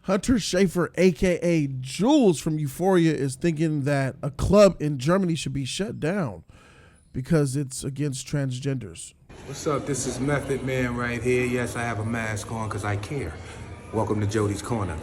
Hunter Schafer, aka Jules from Euphoria, is thinking that a club in Germany should be shut down because it's against transgenders. What's up? This is Method Man right here. Yes, I have a mask on because I care. Welcome to Jody's Corner.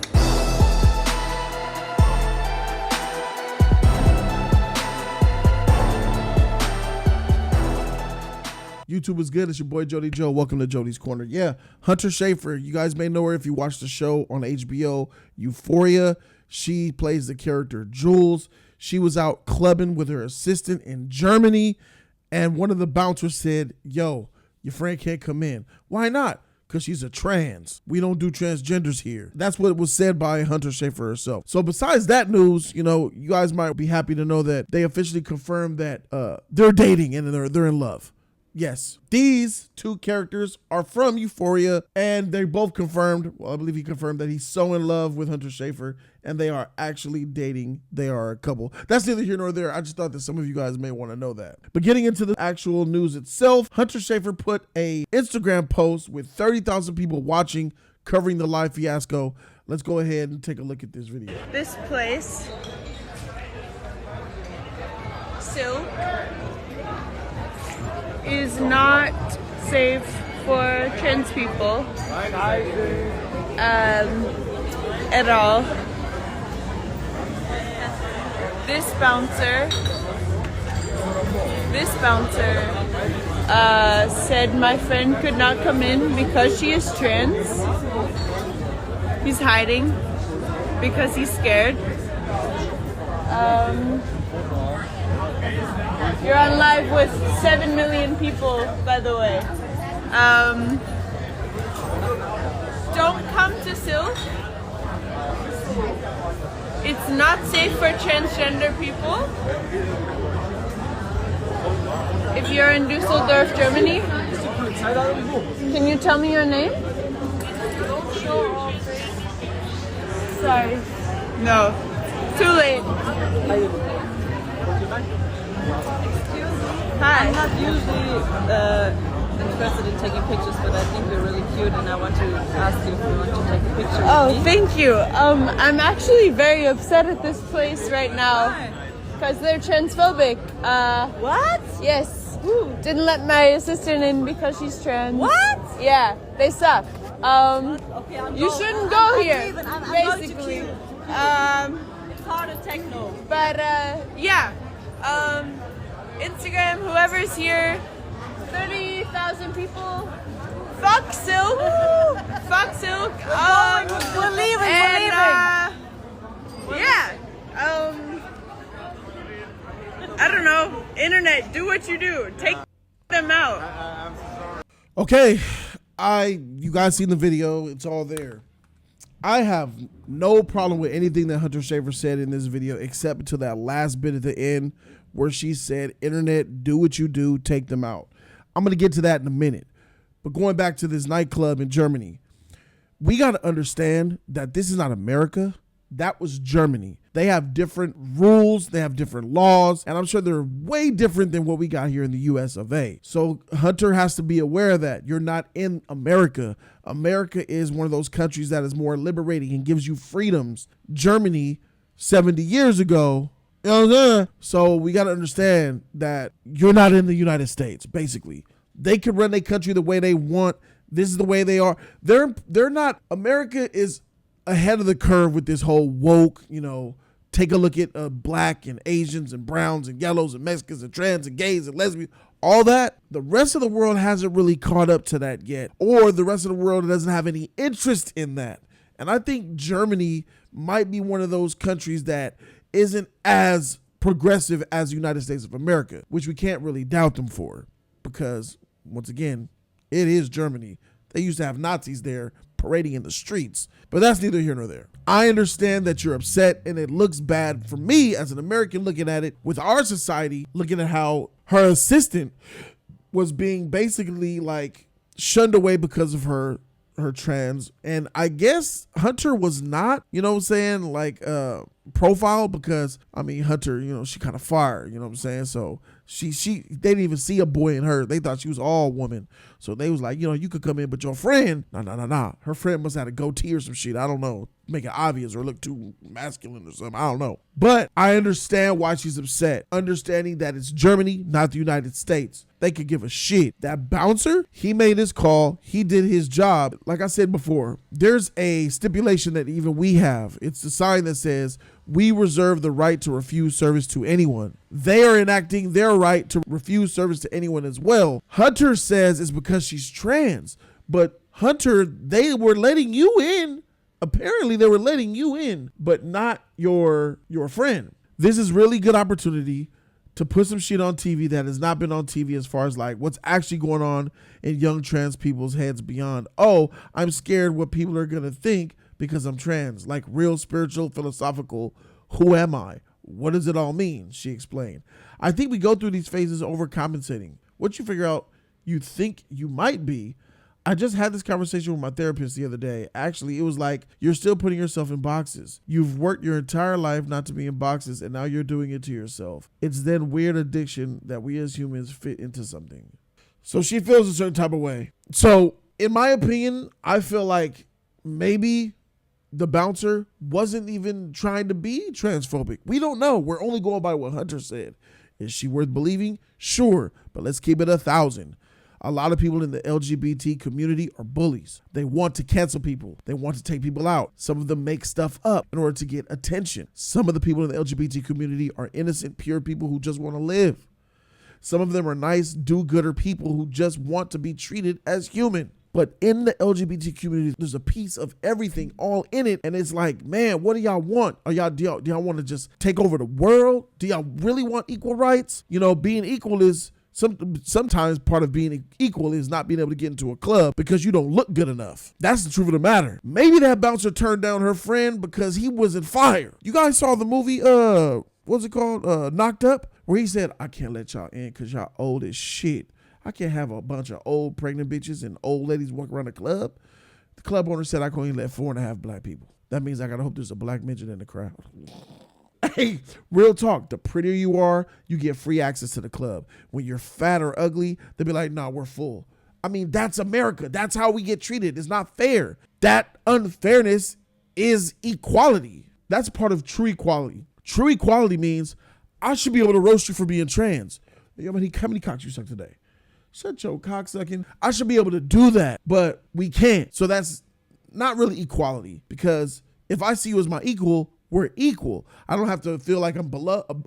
YouTube is good. It's your boy Jody Joe. Welcome to Jody's Corner. Yeah, Hunter Schafer. You guys may know her if you watch the show on HBO, Euphoria. She plays the character Jules. She was out clubbing with her assistant in Germany, and one of the bouncers said, "Yo, your friend can't come in." Why not? Because she's a trans. We don't do transgenders here. That's what was said by Hunter Schafer herself. So besides that news, you know, you guys might be happy to know that they officially confirmed that they're dating and they're in love. Yes, these two characters are from Euphoria, and they both confirmed, well, I believe he confirmed that he's so in love with Hunter Schafer, and they are actually dating. They are a couple. That's neither here nor there. I just thought that some of you guys may want to know that. But getting into the actual news itself, Hunter Schafer put a Instagram post with 30,000 people watching, covering the live fiasco. Let's go ahead and take a look at this video. This place, Silk, is not safe for trans people at all. This bouncer said my friend could not come in because she is trans. He's hiding because he's scared. You're on live with 7 million people, by the way. Don't come to Silk. It's not safe for transgender people. If you're in Düsseldorf, Germany, can you tell me your name? Sorry. No. Too late. Hi. I'm not usually interested in taking pictures, but I think you're really cute, and I want to ask you if you want to take a picture with me. Thank you. I'm actually very upset at this place right now because they're transphobic. What? Yes. Who? Didn't let my assistant in because she's trans. What? Yeah, they suck. Okay, you shouldn't go here. I'm basically. It's hard to techno. But yeah. Instagram, whoever's here, 30,000 people. Fuck Silk. Fuck Silk. We're leaving. Yeah. I don't know. Internet, do what you do. Take them out. Okay, you guys seen the video. It's all there. I have no problem with anything that Hunter Schafer said in this video except until that last bit at the end where she said, internet, do what you do, take them out. I'm going to get to that in a minute. But going back to this nightclub in Germany, we got to understand that this is not America. That was Germany. They have different rules. They have different laws. And I'm sure they're way different than what we got here in the US of A. So Hunter has to be aware of that. You're not in America. America is one of those countries that is more liberating and gives you freedoms. Germany, 70 years ago, so we got to understand that you're not in the United States, basically. They can run their country the way they want. This is the way they are. They're not. America is ahead of the curve with this whole woke, take a look at black and Asians and browns and yellows and Mexicans and trans and gays and lesbians, all that. The rest of the world hasn't really caught up to that yet, or the rest of the world doesn't have any interest in that. And I think Germany might be one of those countries that isn't as progressive as the United States of America, which we can't really doubt them for because, once again, it is Germany. They used to have Nazis there parading in the streets, but that's neither here nor there. I understand that you're upset and it looks bad for me as an American looking at it with our society, looking at how her assistant was being basically like shunned away because of her trans. And I guess Hunter was not, profile because, Hunter, she kind of fired, so They didn't even see a boy in her. They thought she was all woman. So they was like, you could come in, but your friend, nah. Her friend must have had a goatee or some shit. I don't know. Make it obvious or look too masculine or something. I don't know. But I understand why she's upset. Understanding that it's Germany, not the United States. They could give a shit. That bouncer, he made his call. He did his job. Like I said before, there's a stipulation that even we have. It's the sign that says, we reserve the right to refuse service to anyone. They are enacting their right to refuse service to anyone as well. Hunter says it's because she's trans. But Hunter, they were letting you in. Apparently they were letting you in, but not your friend. This is really good opportunity to put some shit on TV that has not been on TV as far as like what's actually going on in young trans people's heads beyond, oh, I'm scared what people are going to think because I'm trans. Like real spiritual, philosophical, who am I? What does it all mean? She explained. I think we go through these phases overcompensating. Once you figure out you think you might be, I just had this conversation with my therapist the other day. Actually, it was like, you're still putting yourself in boxes. You've worked your entire life not to be in boxes, and now you're doing it to yourself. It's then weird addiction that we as humans fit into something. So she feels a certain type of way. So in my opinion, I feel like maybe the bouncer wasn't even trying to be transphobic. We don't know. We're only going by what Hunter said. Is she worth believing? Sure, but let's keep it 1,000. A lot of people in the LGBT community are bullies. They want to cancel people. They want to take people out. Some of them make stuff up in order to get attention. Some of the people in the LGBT community are innocent, pure people who just want to live. Some of them are nice, do-gooder people who just want to be treated as human. But in the LGBT community, there's a piece of everything all in it. And it's like, man, what do y'all want? Do y'all want to just take over the world? Do y'all really want equal rights? Being equal is sometimes part of being equal is not being able to get into a club because you don't look good enough. That's the truth of the matter. Maybe that bouncer turned down her friend because he wasn't fire. You guys saw the movie, what's it called? Knocked Up, where he said, I can't let y'all in because y'all old as shit. I can't have a bunch of old pregnant bitches and old ladies walk around the club. The club owner said I can only let 4.5 black people. That means I gotta hope there's a black midget in the crowd. Hey, real talk, the prettier you are, you get free access to the club. When you're fat or ugly, they'll be like, nah, we're full. I mean, that's America. That's how we get treated. It's not fair. That unfairness is equality. That's part of true equality. True equality means I should be able to roast you for being trans. How many cocks you suck today? Shut your cock sucking. I should be able to do that, but we can't. So that's not really equality, because if I see you as my equal, we're equal. I don't have to feel like I'm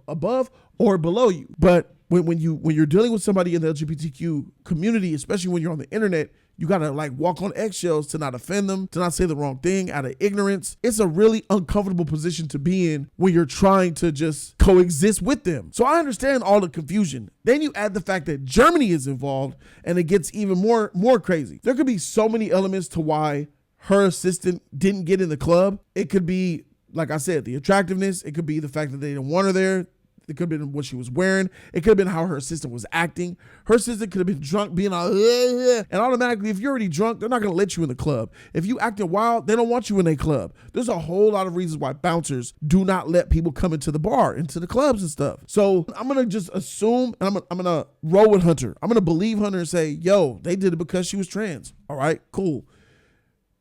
above or below you. But when you're dealing with somebody in the LGBTQ community, especially when you're on the internet, you gotta like walk on eggshells to not offend them, to not say the wrong thing out of ignorance. It's a really uncomfortable position to be in when you're trying to just coexist with them. So I understand all the confusion. Then you add the fact that Germany is involved, and it gets even more crazy. There could be so many elements to why her assistant didn't get in the club. It could be, like I said, the attractiveness. It could be the fact that they didn't want her there. It could have been what she was wearing. It could have been how her assistant was acting. Her assistant could have been drunk, being all, and automatically, if you're already drunk, they're not going to let you in the club. If you acting wild, they don't want you in a club. There's a whole lot of reasons why bouncers do not let people come into the bar, into the clubs and stuff. So I'm going to just assume, I'm going to roll with Hunter. I'm going to believe Hunter and say, yo, they did it because she was trans. All right, cool.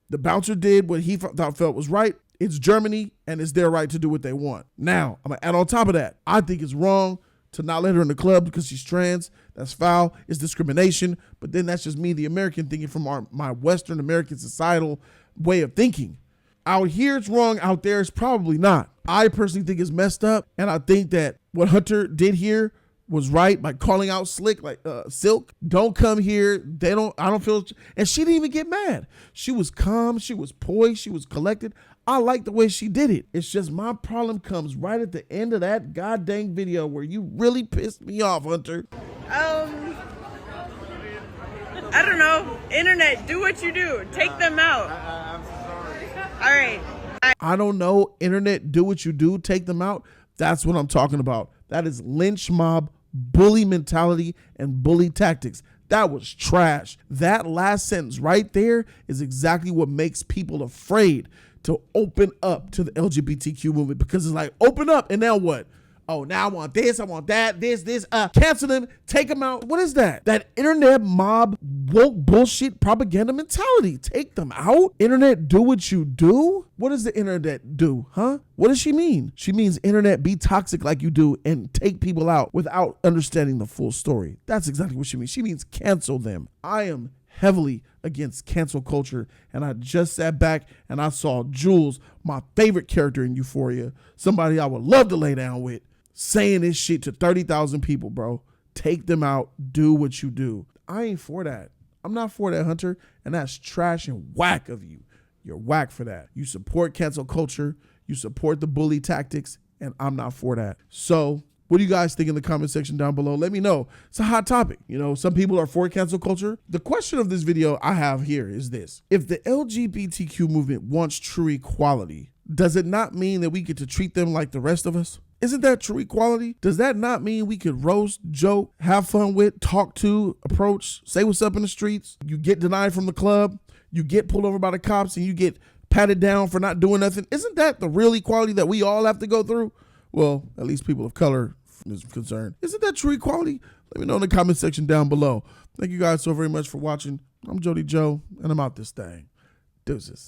The bouncer did what he felt was right. It's Germany, and it's their right to do what they want. Now, I'm going to add on top of that, I think it's wrong to not let her in the club because she's trans. That's foul. It's discrimination. But then that's just me, the American, thinking from my Western American societal way of thinking. Out here, it's wrong. Out there, it's probably not. I personally think it's messed up, and I think that what Hunter did here was right by calling out Silk. Don't come here. I don't feel, and she didn't even get mad. She was calm. She was poised. She was collected. I like the way she did it. It's just my problem comes right at the end of that goddamn video where you really pissed me off, Hunter. I don't know. Internet, do what you do. Take them out. I'm sorry. All right. I don't know. Internet, do what you do. Take them out. That's what I'm talking about. That is lynch mob, bully mentality, and bully tactics. That was trash. That last sentence right there is exactly what makes people afraid to open up to the LGBTQ movement, because it's like, open up and now what? Oh, now I want this, I want that, this, cancel them, take them out. What is that? That internet mob woke bullshit propaganda mentality. Take them out? Internet do what you do? What does the internet do, huh? What does she mean? She means internet be toxic like you do and take people out without understanding the full story. That's exactly what she means. She means cancel them. I am heavily against cancel culture, and I just sat back and I saw Jules, my favorite character in Euphoria, somebody I would love to lay down with, saying this shit to 30,000 people, bro. Take them out. Do what you do. I ain't for that. I'm not for that, Hunter, and that's trash and whack of you. You're whack for that. You support cancel culture. You support the bully tactics, and I'm not for that. So what do you guys think in the comment section down below? Let me know. It's a hot topic. You know, some people are for cancel culture. The question of this video I have here is this. If the LGBTQ movement wants true equality, does it not mean that we get to treat them like the rest of us? Isn't that true equality? Does that not mean we could roast, joke, have fun with, talk to, approach, say what's up in the streets? You get denied from the club, you get pulled over by the cops, and you get patted down for not doing nothing. Isn't that the real equality that we all have to go through? Well, at least people of color is concerned. Isn't that true equality? Let me know in the comment section down below. Thank you guys so very much for watching. I'm Jody Joe, and I'm out this thing. Deuces.